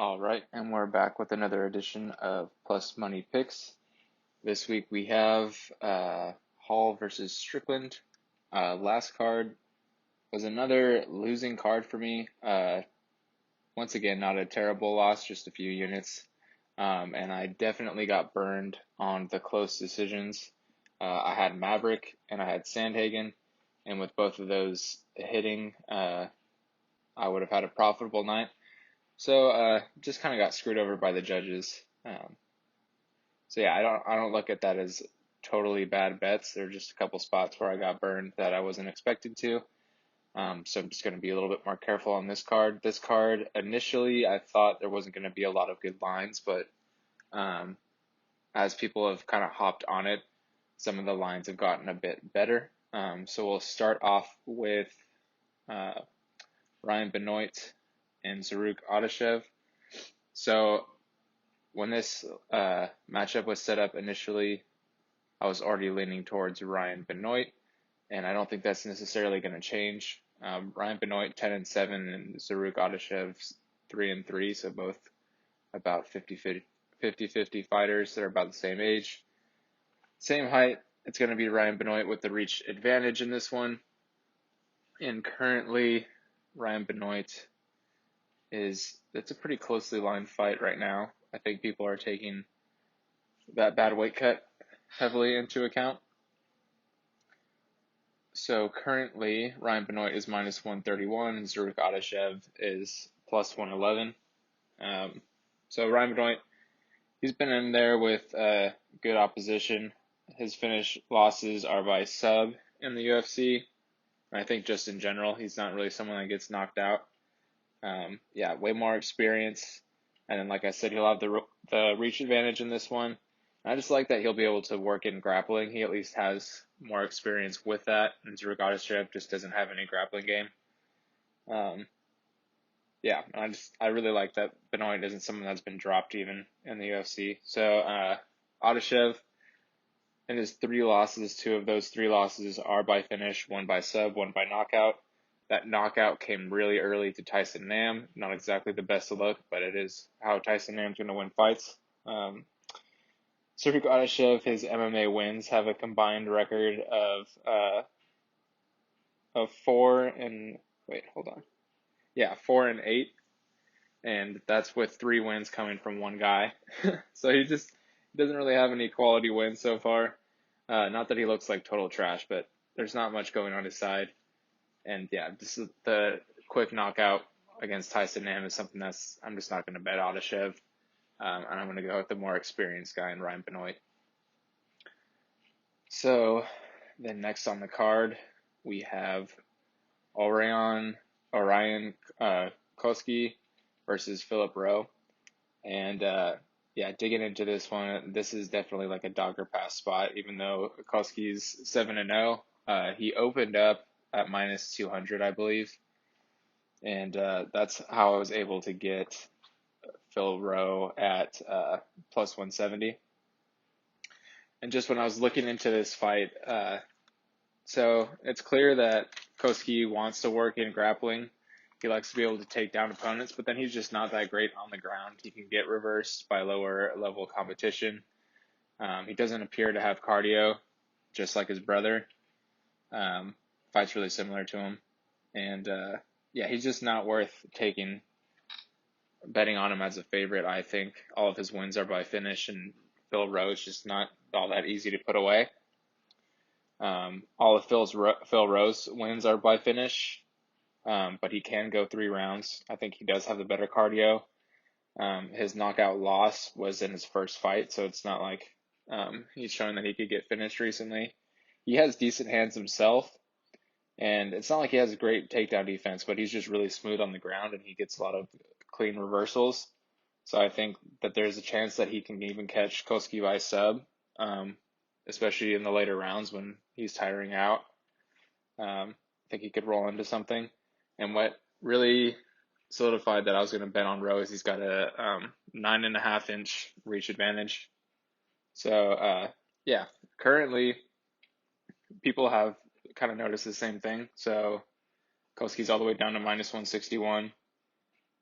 All right, and we're back with another edition of Plus Money Picks. This week we have Hall versus Strickland. Last card was another losing card for me. Once again, not a terrible loss, just a few units. And I definitely got burned on the close decisions. I had Maverick and I had Sandhagen, and with both of those hitting, I would have had a profitable night. So just kind of got screwed over by the judges. So yeah, I don't look at that as totally bad bets. There are just a couple spots where I got burned that I wasn't expected to. So I'm just going to be a little bit more careful on this card. This card, initially, I thought there wasn't going to be a lot of good lines, but as people have kind of hopped on it, some of the lines have gotten a bit better. So we'll start off with Ryan Benoit and Zaruk Adeshev. So when this matchup was set up initially, I was already leaning towards Ryan Benoit, and I don't think that's necessarily going to change. Ryan Benoit 10-7 and Zaruk Adeshev 3-3, so both about 50-50 fighters that are about the same age. Same height. It's going to be Ryan Benoit with the reach advantage in this one. And currently, Ryan Benoit it's a pretty closely lined fight right now. I think people are taking that bad weight cut heavily into account. So currently, Ryan Benoit is minus 131 and Zaruk Adeshev is plus 111. So Ryan Benoit, he's been in there with good opposition. His finish losses are by sub in the UFC. I think just in general, he's not really someone that gets knocked out. Way more experience. And then, like I said, he'll have the reach advantage in this one. I just like that he'll be able to work in grappling. He at least has more experience with that, and Zaruk Adeshev just doesn't have any grappling game. I really like that Benoit isn't someone that's been dropped even in the UFC. So Adeshev, in his 3 losses, 2 of those 3 losses are by finish, 1 by sub, 1 by knockout. That knockout came really early to Tyson Nam. Not exactly the best look, but it is how Tyson Nam's going to win fights. Zaruk Adeshev, his MMA wins have a combined record of 4 and 8, and that's with 3 wins coming from one guy. So he doesn't really have any quality wins so far. Not that he looks like total trash, but there's not much going on his side. And yeah, this is the quick knockout against Tyson Nam is something I'm just not going to bet Adeshev. And I'm going to go with the more experienced guy in Ryan Benoit. So then next on the card, we have Orion Kosuke versus Philip Rowe. And digging into this one, this is definitely like a dogger pass spot, even though Kosuke's 7-0. He opened up at minus 200, I believe. And that's how I was able to get Phil Rowe at plus 170. And just when I was looking into this fight, so it's clear that Kosuke wants to work in grappling. He likes to be able to take down opponents, but then he's just not that great on the ground. He can get reversed by lower level competition. He doesn't appear to have cardio, just like his brother. Fight's really similar to him. And he's just not worth betting on him as a favorite. I think all of his wins are by finish, and Phil Rowe's just not all that easy to put away. All of Phil Rowe's wins are by finish, but he can go 3 rounds. I think he does have the better cardio. His knockout loss was in his first fight, so it's not like he's shown that he could get finished recently. He has decent hands himself, and it's not like he has a great takedown defense, but he's just really smooth on the ground, and he gets a lot of clean reversals. So I think that there's a chance that he can even catch Kosuke by sub, especially in the later rounds when he's tiring out. I think he could roll into something. And what really solidified that I was going to bet on Rowe is he's got a 9.5-inch reach advantage. So, currently people have kind of noticed the same thing. So Kosuke's all the way down to minus 161.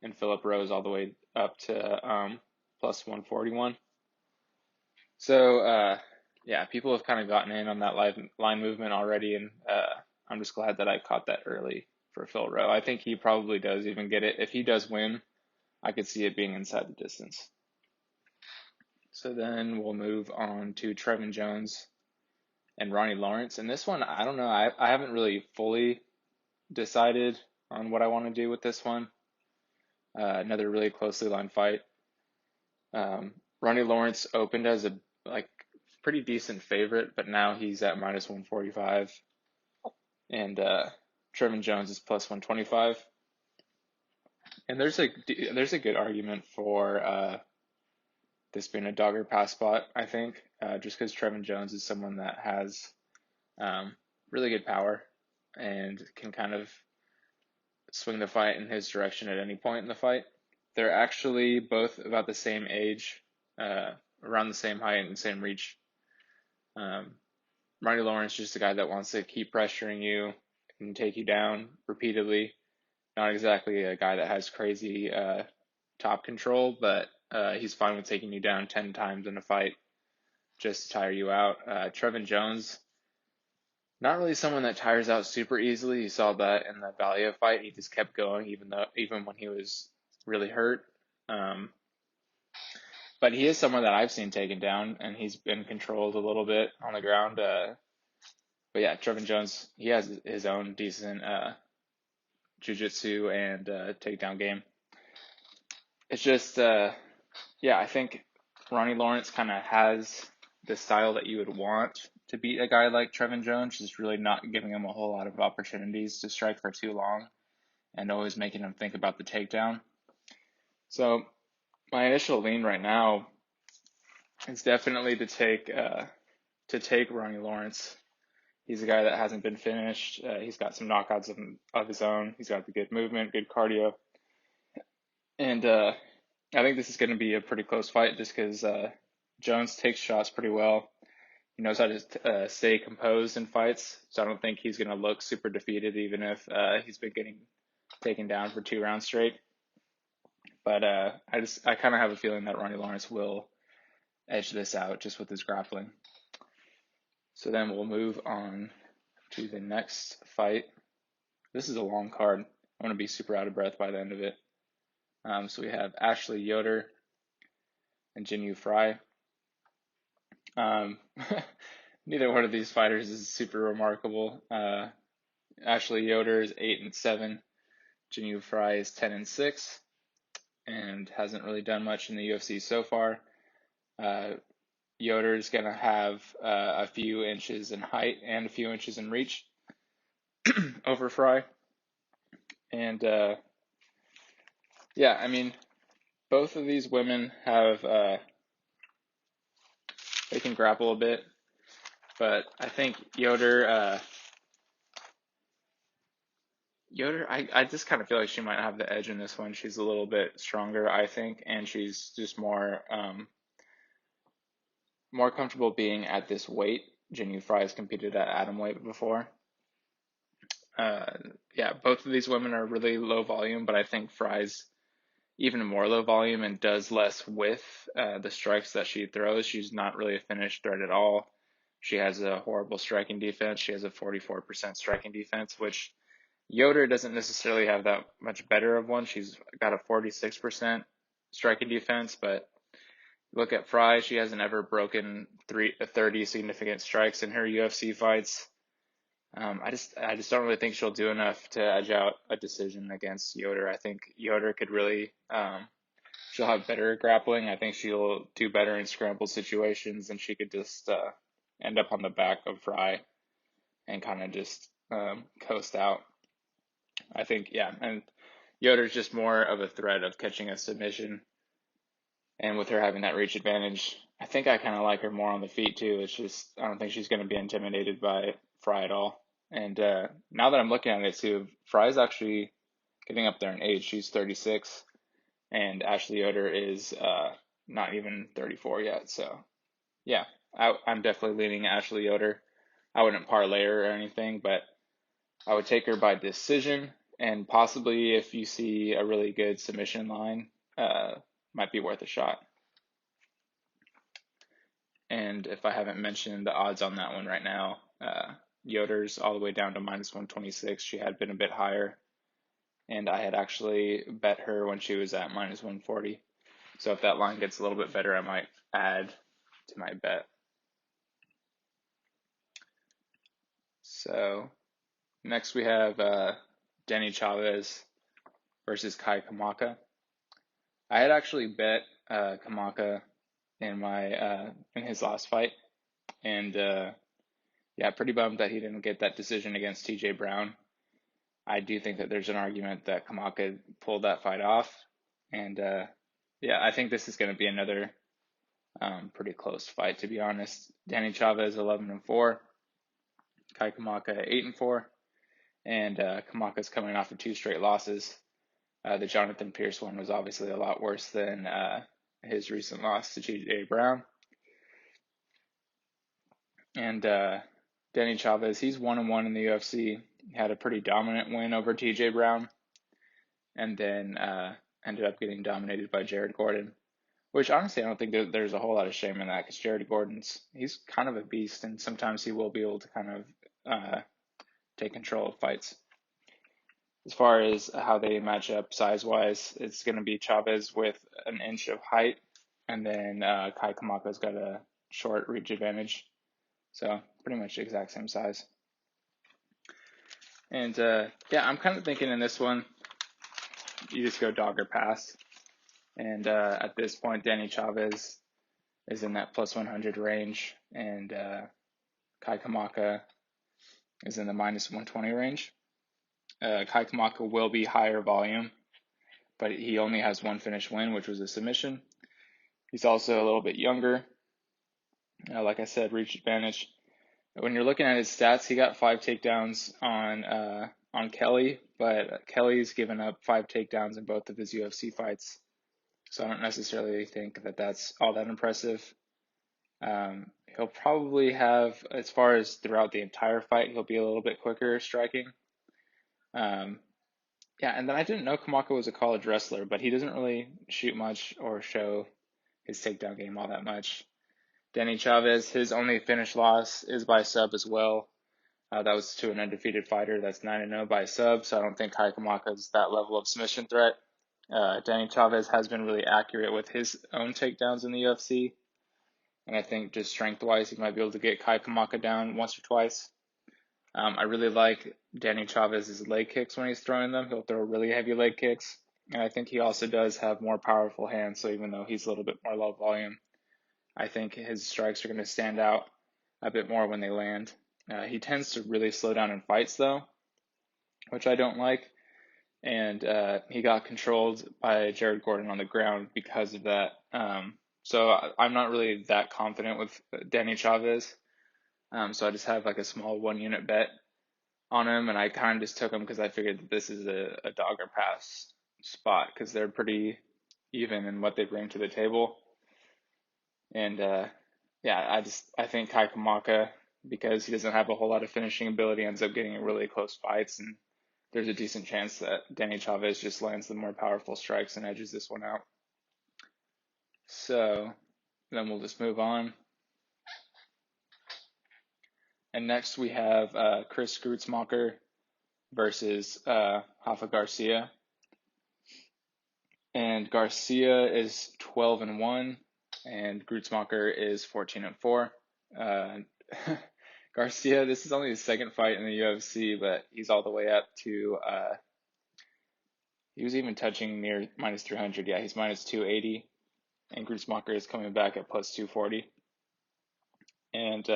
and Philip Rose all the way up to plus 141. So yeah, people have kind of gotten in on that line movement already, and I'm just glad that I caught that early for Phil Rowe. I think he probably does even get it. If he does win, I could see it being inside the distance. So then we'll move on to Trevin Jones and Ronnie Lawrence. And this one, I don't know. I haven't really fully decided on what I want to do with this one. Another really closely lined fight. Ronnie Lawrence opened as a pretty decent favorite, but now he's at minus 145, and Trevin Jones is plus 125. And there's a good argument for this being a dog or pass spot, I think, just because Trevin Jones is someone that has really good power and can kind of swing the fight in his direction at any point in the fight. They're actually both about the same age, around the same height and same reach. Ronnie Lawrence is just a guy that wants to keep pressuring you and take you down repeatedly. Not exactly a guy that has crazy top control, but he's fine with taking you down 10 times in a fight just to tire you out. Trevin Jones, not really someone that tires out super easily. You saw that in the Valia fight. He just kept going even when he was really hurt. But he is someone that I've seen taken down, and he's been controlled a little bit on the ground. But yeah, Trevin Jones, he has his own decent jiu-jitsu and takedown game. It's just, yeah, I think Ronnie Lawrence kind of has the style that you would want to beat a guy like Trevin Jones, just really not giving him a whole lot of opportunities to strike for too long and always making him think about the takedown. So my initial lean right now is definitely to take Ronnie Lawrence. He's a guy that hasn't been finished. He's got some knockouts of his own. He's got the good movement, good cardio. And I think this is going to be a pretty close fight just because Jones takes shots pretty well. He knows how to stay composed in fights. So I don't think he's going to look super defeated even if he's been getting taken down for 2 rounds straight. But I kind of have a feeling that Ronnie Lawrence will edge this out just with his grappling. So then we'll move on to the next fight. This is a long card. I'm going to be super out of breath by the end of it. So we have Ashley Yoder and Jinyu Fry. Neither one of these fighters is super remarkable. Ashley Yoder is 8-7. Jinyu Fry is 10-6. And hasn't really done much in the UFC so far. Yoder's going to have a few inches in height and a few inches in reach over Fry. And yeah, I mean, both of these women have, they can grapple a bit, but I think Yoder, I just kind of feel like she might have the edge in this one. She's a little bit stronger, I think, and she's just more comfortable being at this weight. Jinyu Fry has competed at atom weight before. Yeah, both of these women are really low volume, but I think Fry's even more low volume and does less with the strikes that she throws. She's not really a finished threat at all. She has a horrible striking defense. She has a 44% striking defense, which Yoder doesn't necessarily have that much better of one. She's got a 46% striking defense, but look at Fry. She hasn't ever broken 30 significant strikes in her UFC fights. I just don't really think she'll do enough to edge out a decision against Yoder. I think Yoder could really, she'll have better grappling. I think she'll do better in scramble situations, and she could just end up on the back of Fry and kind of just coast out. I think, yeah, and Yoder's just more of a threat of catching a submission. And with her having that reach advantage, I think I kind of like her more on the feet too. It's just, I don't think she's going to be intimidated by Fry at all. And now that I'm looking at it too, Fry's actually getting up there in age. She's 36, and Ashley Yoder is not even 34 yet. So, yeah, I'm definitely leaning Ashley Yoder. I wouldn't parlay her or anything, but I would take her by decision And possibly if you see a really good submission line, might be worth a shot. And if I haven't mentioned the odds on that one right now, Yoder's all the way down to -126. She had been a bit higher, and I had actually bet her when she was at -140. So if that line gets a little bit better, I might add to my bet. So next we have Denny Chavez versus Kai Kamaka. I had actually bet Kamaka in his last fight, and yeah, pretty bummed that he didn't get that decision against TJ Brown. I do think that there's an argument that Kamaka pulled that fight off, and yeah, I think this is going to be another pretty close fight, to be honest. Danny Chavez 11-4, Kai Kamaka 8-4, and Kamaka's coming off of 2 straight losses. The Jonathan Pierce one was obviously a lot worse than his recent loss to TJ Brown. And Danny Chavez, he's 1-1 in the UFC. He had a pretty dominant win over TJ Brown, and then ended up getting dominated by Jared Gordon, which honestly I don't think there's a whole lot of shame in that, because Jared he's kind of a beast, and sometimes he will be able to kind of take control of fights. As far as how they match up size-wise, it's going to be Chavez with an inch of height, and then Kai Kamaka's got a short reach advantage. So pretty much the exact same size. And yeah, I'm kind of thinking in this one, you just go dog or pass. And at this point, Danny Chavez is in that +100 range, and Kai Kamaka is in the -120 range. Kai Kamaka will be higher volume, but he only has one finished win, which was a submission. He's also a little bit younger. Like I said, reach advantage. When you're looking at his stats, he got 5 takedowns on Kelly, but Kelly's given up 5 takedowns in both of his UFC fights, so I don't necessarily think that that's all that impressive. He'll probably have, as far as throughout the entire fight, he'll be a little bit quicker striking. Yeah, and then I didn't know Kamaka was a college wrestler, but he doesn't really shoot much or show his takedown game all that much. Danny Chavez, his only finished loss is by sub as well. That was to an undefeated fighter that's 9-0 by sub, so I don't think Kai Kamaka is that level of submission threat. Danny Chavez has been really accurate with his own takedowns in the UFC, and I think just strength-wise, he might be able to get Kai Kamaka down once or twice. I really like Danny Chavez's leg kicks when he's throwing them. He'll throw really heavy leg kicks, and I think he also does have more powerful hands, so even though he's a little bit more low volume, I think his strikes are going to stand out a bit more when they land. He tends to really slow down in fights, though, which I don't like, and he got controlled by Jared Gordon on the ground because of that. So I'm not really that confident with Danny Chavez. So I just have like a small 1-unit bet on him, and I kind of just took him because I figured that this is a dog or pass spot, because they're pretty even in what they bring to the table. And yeah, I think Kai Kamaka, because he doesn't have a whole lot of finishing ability, ends up getting really close fights, and there's a decent chance that Danny Chavez just lands the more powerful strikes and edges this one out. So then we'll just move on. And next we have Chris Schutzmacher versus Rafa Garcia. And Garcia is 12-1, and Schutzmacher is 14-4. Garcia, this is only his second fight in the UFC, but he's all the way up to, he was even touching near -300. Yeah, he's -280, and Schutzmacher is coming back at +240. And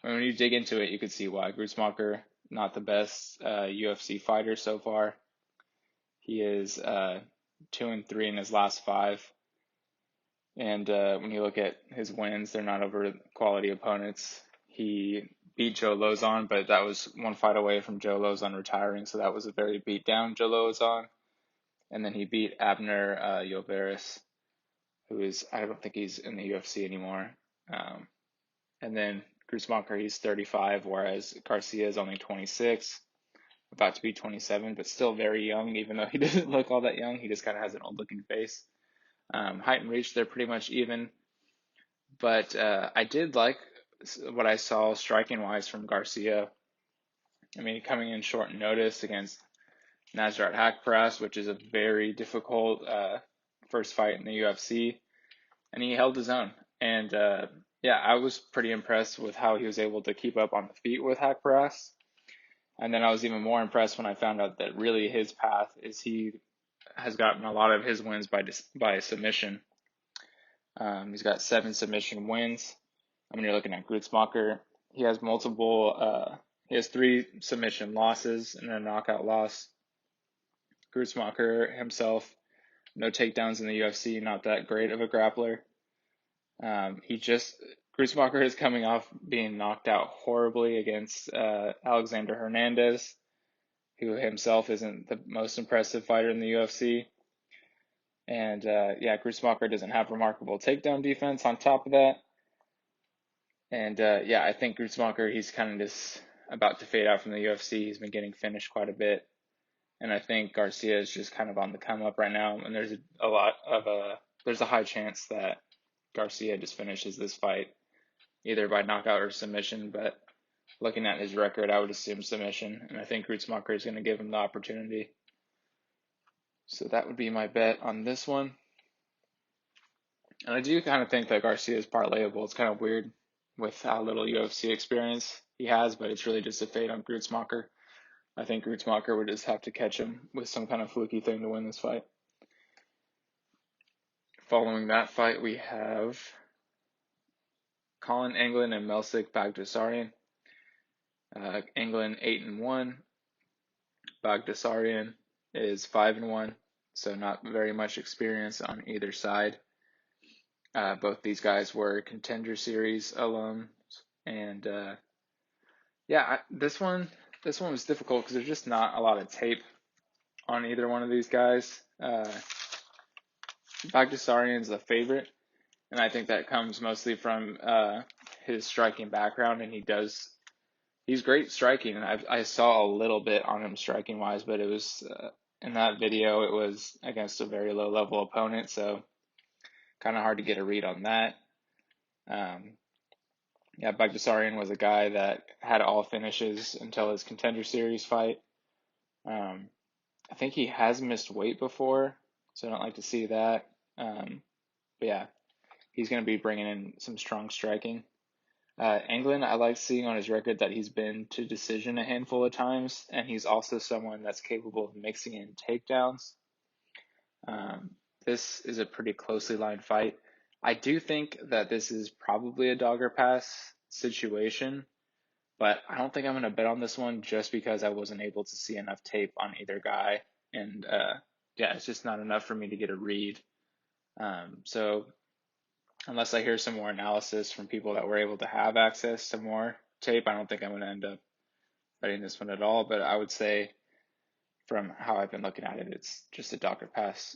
when you dig into it, you can see why. Schutzmacher, not the best UFC fighter so far. He is 2-3 in his last 5. And when you look at his wins, they're not over quality opponents. He beat Joe Lozon, but that was one fight away from Joe Lozon retiring, so that was a very beat down Joe Lozon. And then he beat Abner Yoveris, who is, I don't think he's in the UFC anymore. And then Schutzmacher, he's 35, whereas Garcia is only 26. about to be 27, but still very young, even though he doesn't look all that young. He just kind of has an old-looking face. Height and reach, they're pretty much even. But I did like what I saw striking-wise from Garcia. I mean, coming in short notice against Nasrat Haqparast, which is a very difficult first fight in the UFC, and he held his own. And yeah, I was pretty impressed with how he was able to keep up on the feet with Haqparast. And then I was even more impressed when I found out that really his path is he has gotten a lot of his wins by submission. He's got 7 submission wins. I mean, you're looking at Schutzmacher. He has he has 3 submission losses and a knockout loss. Schutzmacher himself, no takedowns in the UFC, not that great of a grappler. Schutzmacher is coming off being knocked out horribly against Alexander Hernandez, who himself isn't the most impressive fighter in the UFC. And yeah, Schutzmacher doesn't have remarkable takedown defense on top of that. And yeah, I think Schutzmacher, he's kind of just about to fade out from the UFC. He's been getting finished quite a bit. And I think Garcia is just kind of on the come up right now. And there's there's a high chance that Garcia just finishes this fight either by knockout or submission. But looking at his record, I would assume submission. And I think Schutzmacher is going to give him the opportunity. So that would be my bet on this one. And I do kind of think that Garcia is parlayable. It's kind of weird with how little UFC experience he has, but it's really just a fade on Schutzmacher. I think Schutzmacher would just have to catch him with some kind of fluky thing to win this fight. Following that fight, we have Colin Englund and Melsik Baghdasarian. Englund 8-1. Baghdasarian is 5-1, so not very much experience on either side. Both these guys were Contender Series alums, and yeah, this one was difficult because there's just not a lot of tape on either one of these guys. Baghdasarian's the favorite, and I think that comes mostly from his striking background, and he's great striking, and I saw a little bit on him striking wise, but it was in that video it was against a very low level opponent, so kind of hard to get a read on that. Yeah, Baghdasarian was a guy that had all finishes until his Contender Series fight. I think he has missed weight before, so I don't like to see that. But yeah, he's going to be bringing in some strong striking. Englund, I like seeing on his record that he's been to decision a handful of times, and he's also someone that's capable of mixing in takedowns. This is a pretty closely lined fight. I do think that this is probably a dog or pass situation, but I don't think I'm going to bet on this one just because I wasn't able to see enough tape on either guy. And yeah, it's just not enough for me to get a read. So unless I hear some more analysis from people that were able to have access to more tape, I don't think I'm going to end up betting this one at all. But I would say from how I've been looking at it, it's just a dog or pass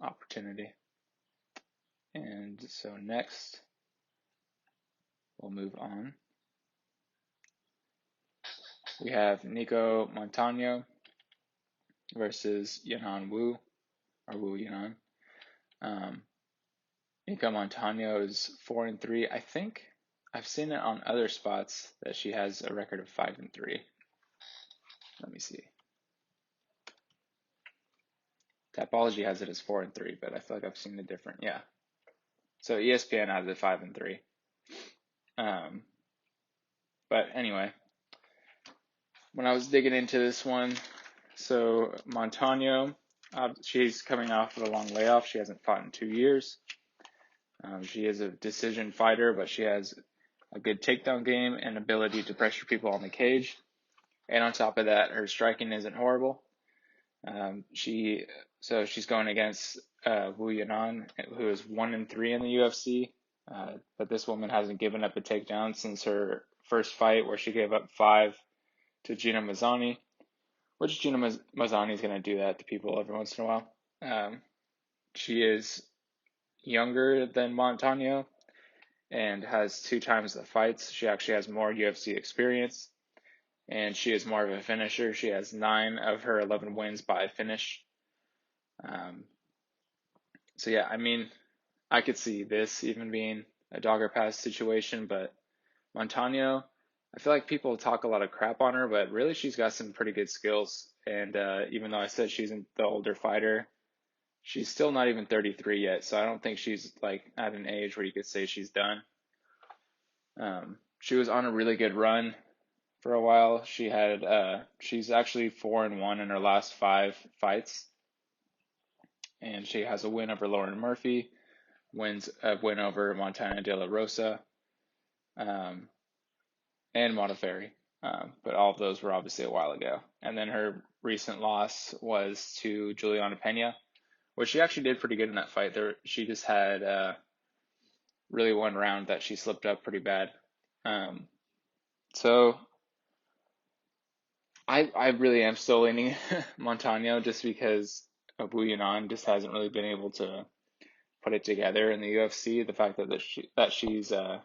opportunity. And so next, we'll move on. We have Nico Montano versus Yanan Wu, or Wu Yanan. Nico Montano is 4-3. I think I've seen it on other spots that she has a record of 5-3. Let me see. Tapology has it as 4-3, but I feel like I've seen it different. Yeah. So ESPN has it 5-3. But anyway, when I was digging into this one, so Montano, she's coming off of a long layoff. She hasn't fought in 2 years. She is a decision fighter, but she has a good takedown game and ability to pressure people on the cage. And on top of that, her striking isn't horrible. She's going against Wu Yanan, who is 1-3 in the UFC. But this woman hasn't given up a takedown since her first fight, where she gave up 5 to Gina Mazzani, which Gina Mazzani is going to do that to people every once in a while. She is younger than Montano and has 2 times the fights. She actually has more UFC experience. and she is more of a finisher. She has 9 of her 11 wins by finish. So yeah, I mean, I could see this even being a dog or pass situation, but Montano, I feel like people talk a lot of crap on her, but really she's got some pretty good skills. And even though I said she's the older fighter, she's still not even 33 yet, so I don't think she's like at an age where you could say she's done. She was on a really good run for a while. She's actually 4-1 in her last 5 fights, and she has a win over Lauren Murphy, a win over Montana De La Rosa, and Modafferi. But all of those were obviously a while ago. And then her recent loss was to Juliana Pena, which she actually did pretty good in that fight. She just had really one round that she slipped up pretty bad. So I really am still leaning Montano just because Abu Yuan just hasn't really been able to put it together in the UFC. The fact that she's 1-3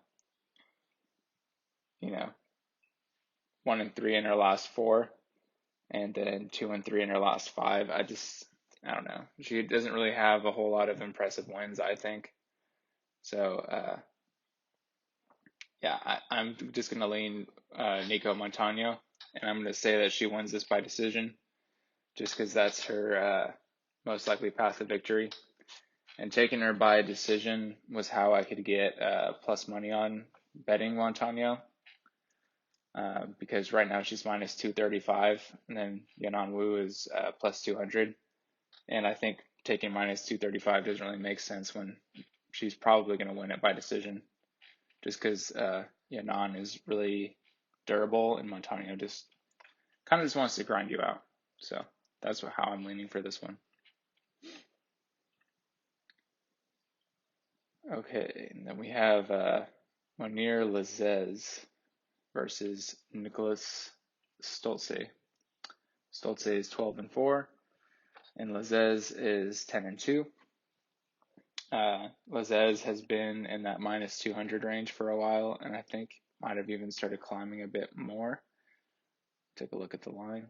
in her last 4, and then 2-3 in her last 5. I don't know. She doesn't really have a whole lot of impressive wins, I think. So yeah, I'm just gonna lean Nico Montano, and I'm gonna say that she wins this by decision, just because that's her most likely path to victory. And taking her by decision was how I could get plus money on betting Montano. Because right now she's minus 235, and then Yanan Wu is plus 200. And I think taking minus 235 doesn't really make sense when she's probably going to win it by decision, just because Yanan is really durable, and Montano just wants to grind you out. So that's how I'm leaning for this one. Okay, and then we have Mounir Lazzez versus Nicholas Stolze. Stolze is 12-4, and Lazzez is 10-2. Lazzez has been in that minus 200 range for a while, and I think might have even started climbing a bit more. Take a look at the line.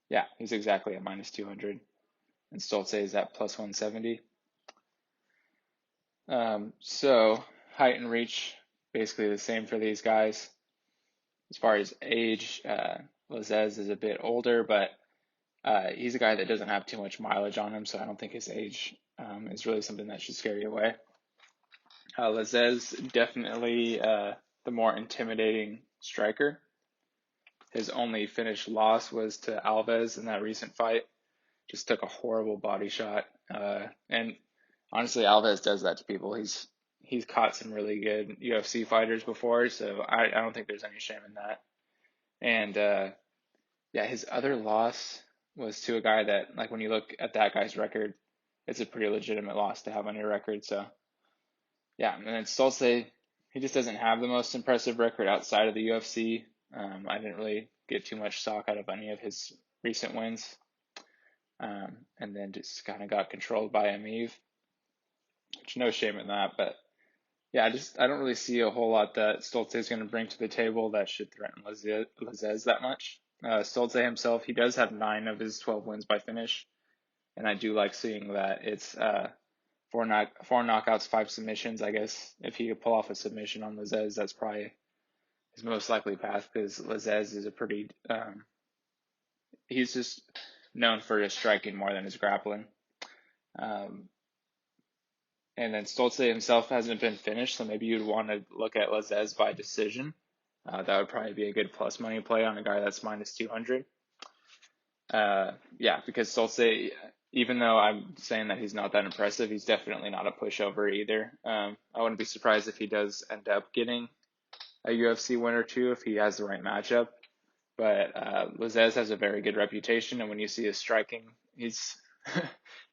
Yeah, he's exactly at minus 200, and Stolze is at plus 170. So height and reach, basically the same for these guys. As far as age, Lazzez is a bit older, but he's a guy that doesn't have too much mileage on him, so I don't think his age is really something that should scare you away. Lazzez, definitely the more intimidating striker. His only finished loss was to Alves in that recent fight. Just took a horrible body shot. And honestly, Alves does that to people. He's caught some really good UFC fighters before, so I don't think there's any shame in that. And yeah, his other loss was to a guy that, like, when you look at that guy's record, it's a pretty legitimate loss to have on your record. So yeah, and then Stolze, he just doesn't have the most impressive record outside of the UFC. I didn't really get too much stock out of any of his recent wins. And then just kind of got controlled by Amiv, which no shame in that. But yeah, I don't really see a whole lot that Stolze is going to bring to the table that should threaten Lazzez that much. Stolze himself, he does have 9 of his 12 wins by finish, and I do like seeing that. It's 4 knockouts, 5 submissions. I guess if he could pull off a submission on Lazzez, that's probably his most likely path, because Lazzez is a pretty he's just known for his striking more than his grappling. And then Stolze himself hasn't been finished, so maybe you'd want to look at Lazzez by decision. That would probably be a good plus money play on a guy that's minus 200. Yeah, because Stolze, even though I'm saying that he's not that impressive, he's definitely not a pushover either. I wouldn't be surprised if he does end up getting a UFC win or two if he has the right matchup. But Lazzez has a very good reputation, and when you see his striking, he's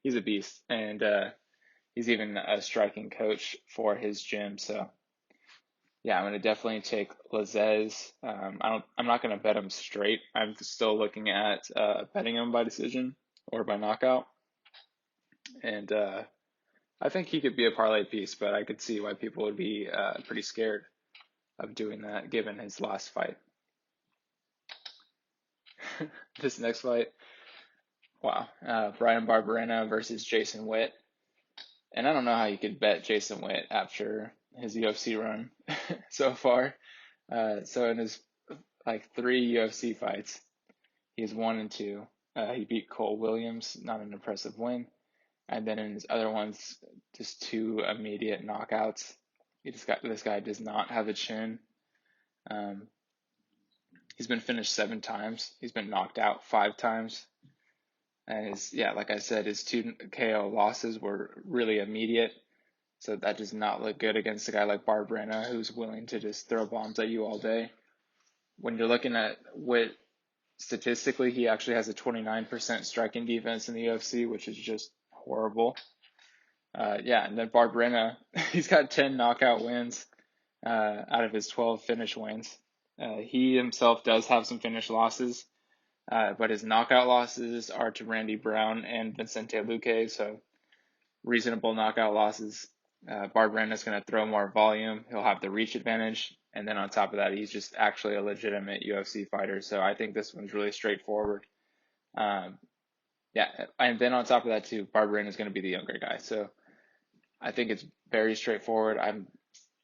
he's a beast, and he's even a striking coach for his gym. So yeah, I'm gonna definitely take Lazzez. I'm not gonna bet him straight. I'm still looking at betting him by decision or by knockout, and I think he could be a parlay piece, but I could see why people would be pretty scared of doing that given his last fight. This next fight, wow, Brian Barberena versus Jason Witt. And I don't know how you could bet Jason Witt after his UFC run so far. So in his like 3 UFC fights, he's 1-2. He beat Cole Williams, not an impressive win. And then in his other ones, just 2 immediate knockouts. This guy does not have a chin. He's been finished 7 times. He's been knocked out 5 times. And like I said, his 2 KO losses were really immediate. So that does not look good against a guy like Barberena, who's willing to just throw bombs at you all day. When you're looking at Witt, statistically, he actually has a 29% striking defense in the UFC, which is just horrible. And then Barberena, he's got 10 knockout wins out of his 12 finish wins. He himself does have some finish losses, but his knockout losses are to Randy Brown and Vicente Luque, so reasonable knockout losses. Barberena's going to throw more volume. He'll have the reach advantage. And then on top of that, he's just actually a legitimate UFC fighter. So I think this one's really straightforward. And then on top of that too, Barberena is going to be the younger guy. So I think it's very straightforward. I'm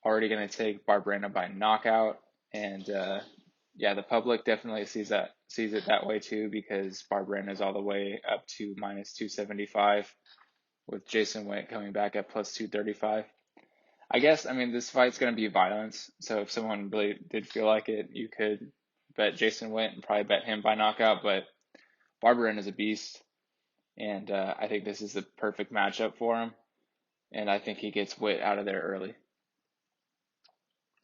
already going to take Barberena by knockout. And the public definitely sees it that way too, because Barberena is all the way up to minus 275. With Jason Witt coming back at plus 235. I guess, this fight's going to be violence. So if someone really did feel like it, you could bet Jason Witt and probably bet him by knockout. But Barberena is a beast. And I think this is the perfect matchup for him. And I think he gets Witt out of there early.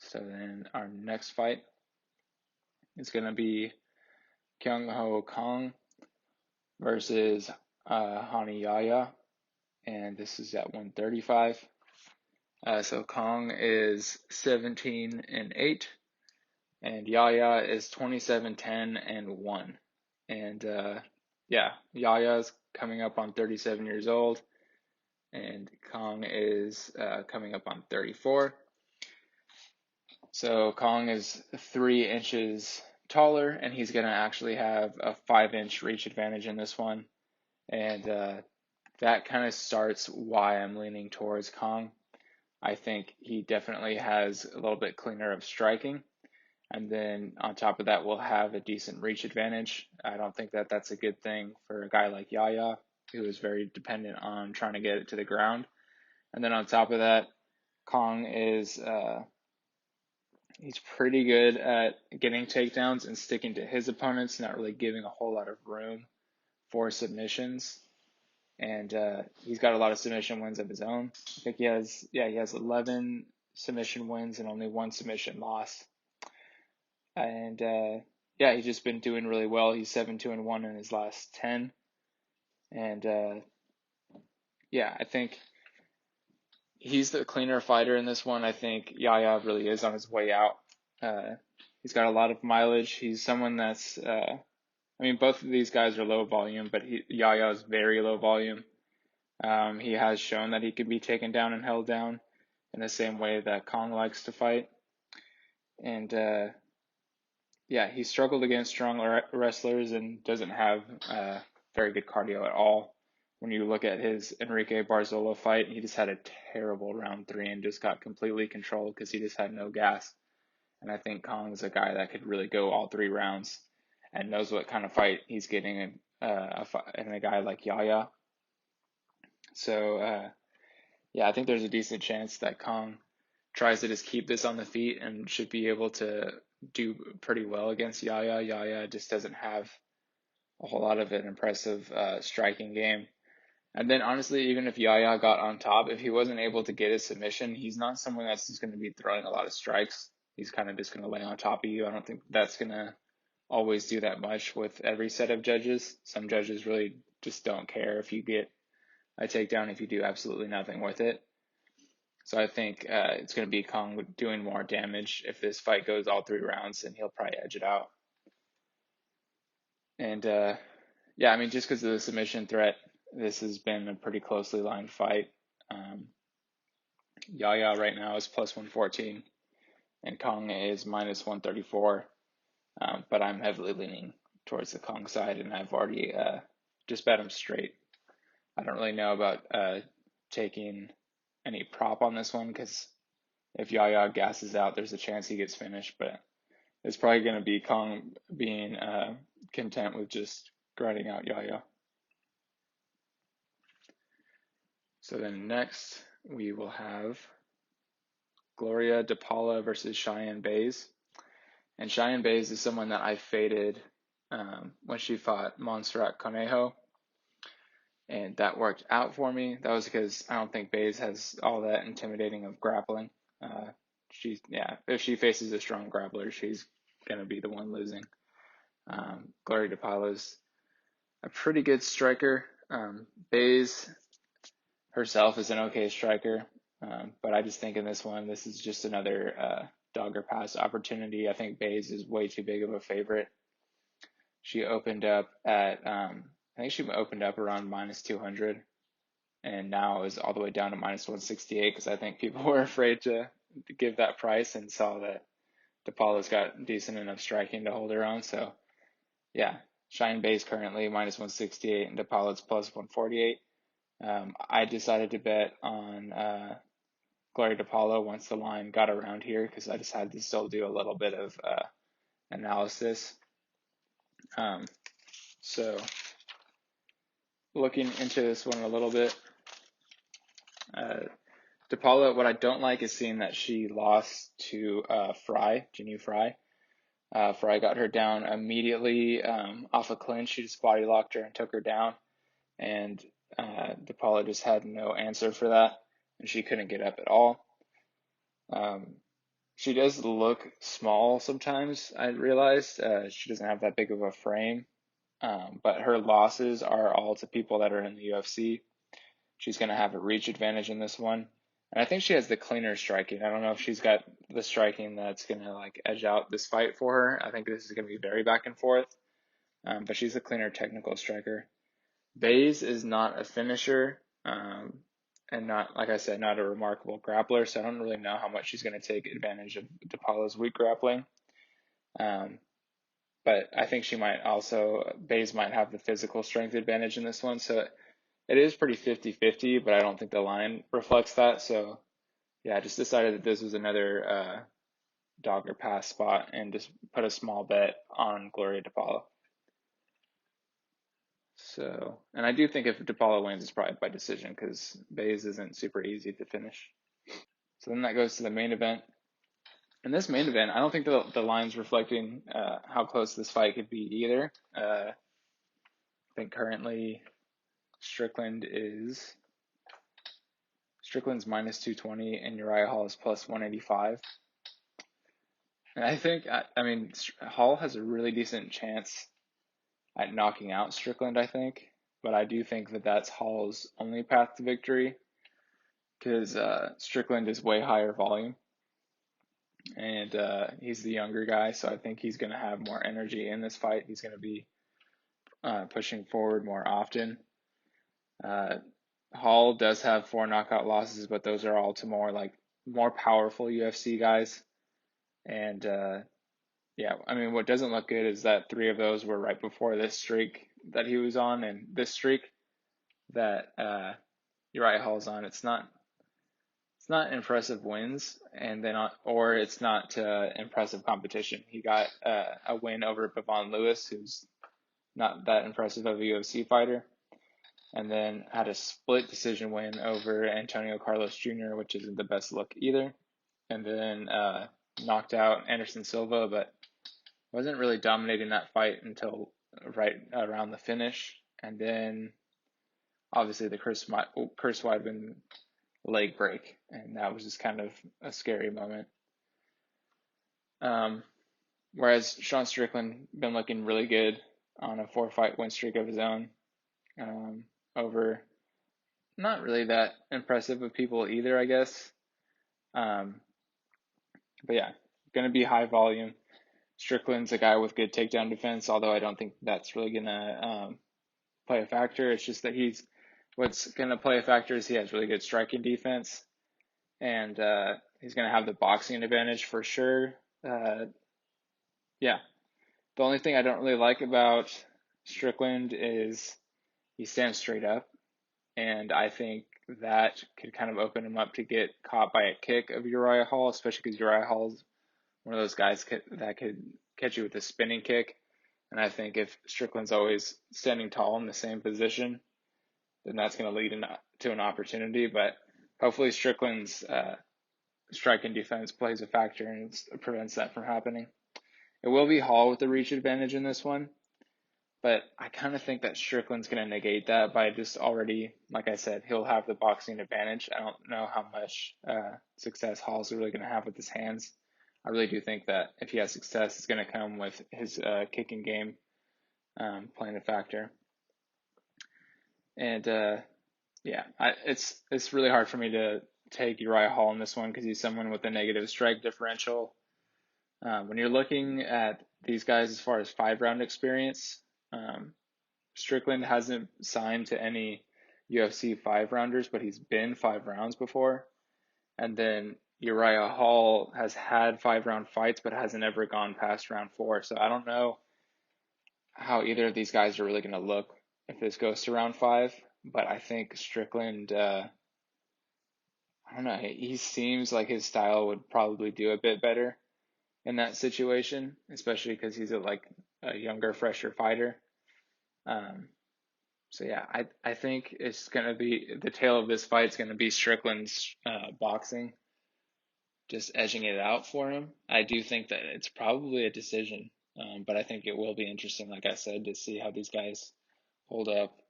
So then our next fight is going to be Kyung Ho Kong versus Hani Yaya. And this is at 135. So Kong is 17-8, and Yaya is 27-10-1. And Yaya's coming up on 37 years old, and Kong is coming up on 34. So Kong is 3 inches taller, and he's going to actually have a 5-inch reach advantage in this one. And that kind of starts why I'm leaning towards Kong. I think he definitely has a little bit cleaner of striking. And then on top of that, we'll have a decent reach advantage. I don't think that that's a good thing for a guy like Yaya, who is very dependent on trying to get it to the ground. And then on top of that, Kong is he's pretty good at getting takedowns and sticking to his opponents, not really giving a whole lot of room for submissions. And he's got a lot of submission wins of his own. I think he has 11 submission wins and only 1 submission loss. And he's just been doing really well. He's 7-2-1 in his last 10. And I think he's the cleaner fighter in this one. I think Yaya really is on his way out. He's got a lot of mileage. He's someone that's both of these guys are low volume, but Yaya is very low volume. He has shown that he can be taken down and held down in the same way that Kong likes to fight. And he struggled against strong wrestlers and doesn't have very good cardio at all. When you look at his Enrique Barzola fight, he just had a terrible round 3 and just got completely controlled because he just had no gas. And I think Kong's a guy that could really go all 3 rounds and knows what kind of fight he's getting in a guy like Yaya. So, I think there's a decent chance that Kong tries to just keep this on the feet and should be able to do pretty well against Yaya. Yaya just doesn't have a whole lot of an impressive striking game. And then honestly, even if Yaya got on top, if he wasn't able to get his submission, he's not someone that's just going to be throwing a lot of strikes. He's kind of just going to lay on top of you. I don't think that's going to always do that much with every set of judges. Some judges really just don't care if you get a takedown if you do absolutely nothing with it. So I think it's going to be Kong doing more damage if this fight goes all 3 rounds, and he'll probably edge it out. And just because of the submission threat, this has been a pretty closely lined fight. Yaya right now is plus 114, and Kong is minus 134. But I'm heavily leaning towards the Kong side, and I've already just bet him straight. I don't really know about taking any prop on this one because if Yaya gasses out, there's a chance he gets finished, but it's probably going to be Kong being content with just grinding out Yaya. So then next we will have Gloria de Paula versus Cheyenne Bays. And Cheyenne Bays is someone that I faded when she fought Montserrat Conejo. And that worked out for me. That was because I don't think Bays has all that intimidating of grappling. If she faces a strong grappler, she's going to be the one losing. Gloria de Paula's a pretty good striker. Bays herself is an okay striker, but I just think in this one, this is just another dog or pass opportunity. I think Bays is way too big of a favorite. She opened up at, I think she opened up around minus 200, and now is all the way down to minus 168 because I think people were afraid to give that price and saw that DePaula's got decent enough striking to hold her own. So, yeah, Cheyenne Bays currently minus 168 and DePaula's plus 148. I decided to bet on Gloria DePaula once the line got around here because I just had to still do a little bit of analysis. So looking into this one a little bit, DePaula, what I don't like is seeing that she lost to Jinyu Fry. Fry got her down immediately off a clinch. She just body locked her and took her down. And DePaula just had no answer for that, and she couldn't get up at all. She does look small sometimes, I realized. She doesn't have that big of a frame, but her losses are all to people that are in the UFC. She's going to have a reach advantage in this one. And I think she has the cleaner striking. I don't know if she's got the striking that's going to edge out this fight for her. I think this is going to be very back and forth, but she's a cleaner technical striker. Bays is not a finisher, and not, like I said, not a remarkable grappler, so I don't really know how much she's going to take advantage of DePaula's weak grappling. But I think Bays might have the physical strength advantage in this one, so it is pretty 50-50, but I don't think the line reflects that. So, yeah, I just decided that this was another dog or pass spot and just put a small bet on Gloria DePaula. So, and I do think if DePaula wins, it's probably by decision because Bays isn't super easy to finish. So then that goes to the main event. In this main event, I don't think the line's reflecting how close this fight could be either. I think currently Strickland's minus 220 and Uriah Hall is plus 185. And I think, Hall has a really decent chance at knocking out Strickland, I think. But I do think that that's Hall's only path to victory because Strickland is way higher volume. And he's the younger guy, so I think he's going to have more energy in this fight. He's going to be pushing forward more often. Hall does have 4 knockout losses, but those are all to more powerful UFC guys. And what doesn't look good is that 3 of those were right before this streak that he was on, and this streak that Uriah Hall's on, it's not impressive wins, and or it's not impressive competition. He got a win over Pavon Lewis, who's not that impressive of a UFC fighter, and then had a split decision win over Antonio Carlos Jr., which isn't the best look either, and then knocked out Anderson Silva, but wasn't really dominating that fight until right around the finish. And then obviously the Chris Weidman leg break, and that was just kind of a scary moment. Whereas Sean Strickland been looking really good on a 4-fight win streak of his own, over not really that impressive of people either, I guess. But yeah, going to be high volume. Strickland's a guy with good takedown defense, although I don't think that's really going to play a factor. It's just that what's going to play a factor is he has really good striking defense. And he's going to have the boxing advantage for sure. Yeah. The only thing I don't really like about Strickland is he stands straight up, and I think that could kind of open him up to get caught by a kick of Uriah Hall, especially because Uriah Hall's one of those guys that could catch you with a spinning kick. And I think if Strickland's always standing tall in the same position, then that's going to lead to an opportunity. But hopefully Strickland's strike and defense plays a factor and prevents that from happening. It will be Hall with the reach advantage in this one, but I kind of think that Strickland's going to negate that by just already, like I said, he'll have the boxing advantage. I don't know how much success Hall's really going to have with his hands. I really do think that if he has success, it's going to come with his kicking game playing a factor. And it's really hard for me to take Uriah Hall in this one because he's someone with a negative strike differential. When you're looking at these guys as far as 5-round experience, Strickland hasn't signed to any UFC 5-rounders, but he's been 5 rounds before. And then Uriah Hall has had 5-round fights, but hasn't ever gone past round 4. So I don't know how either of these guys are really going to look if this goes to round 5. But I think Strickland, I don't know, he seems like his style would probably do a bit better in that situation, especially because he's a younger, fresher fighter. So yeah, I think it's going to be, the tail of this fight is going to be Strickland's boxing, just edging it out for him. I do think that it's probably a decision, but I think it will be interesting, like I said, to see how these guys hold up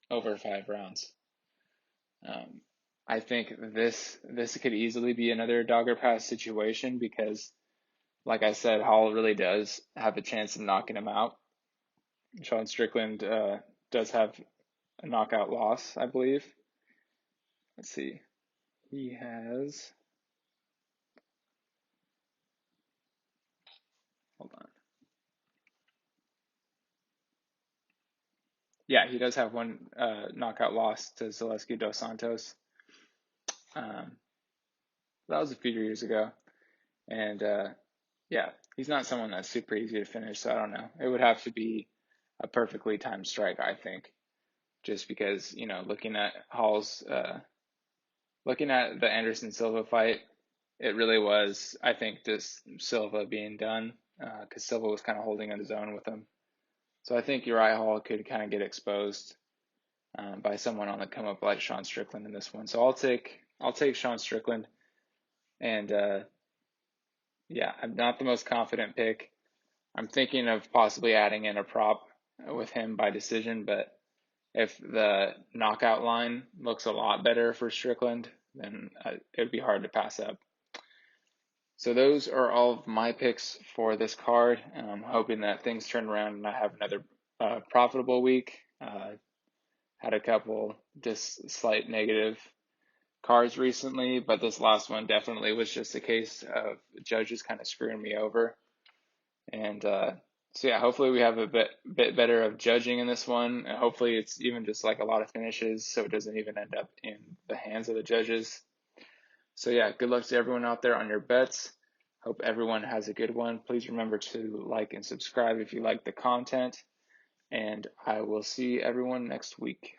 over 5 rounds. I think this could easily be another dog or pass situation because, like I said, Hall really does have a chance of knocking him out. Sean Strickland does have a knockout loss, I believe. Let's see. He has... Hold on. Yeah, he does have one knockout loss to Zaleski dos Santos. That was a few years ago. And yeah, he's not someone that's super easy to finish, so I don't know. It would have to be a perfectly timed strike, I think. Just because, looking at the Anderson Silva fight, it really was, I think, just Silva being done, because Silva was kind of holding on his own with him. So I think Uriah Hall could kind of get exposed by someone on the come up like Sean Strickland in this one. So I'll take Sean Strickland, and yeah, I'm not the most confident pick. I'm thinking of possibly adding in a prop with him by decision, but if the knockout line looks a lot better for Strickland, then it would be hard to pass up. So those are all of my picks for this card. I'm hoping that things turn around and I have another profitable week. Had a couple just slight negative cards recently, but this last one definitely was just a case of judges kind of screwing me over. And so yeah, hopefully we have a bit better of judging in this one. And hopefully it's even just like a lot of finishes, so it doesn't even end up in the hands of the judges. So yeah, good luck to everyone out there on your bets. Hope everyone has a good one. Please remember to like and subscribe if you like the content. And I will see everyone next week.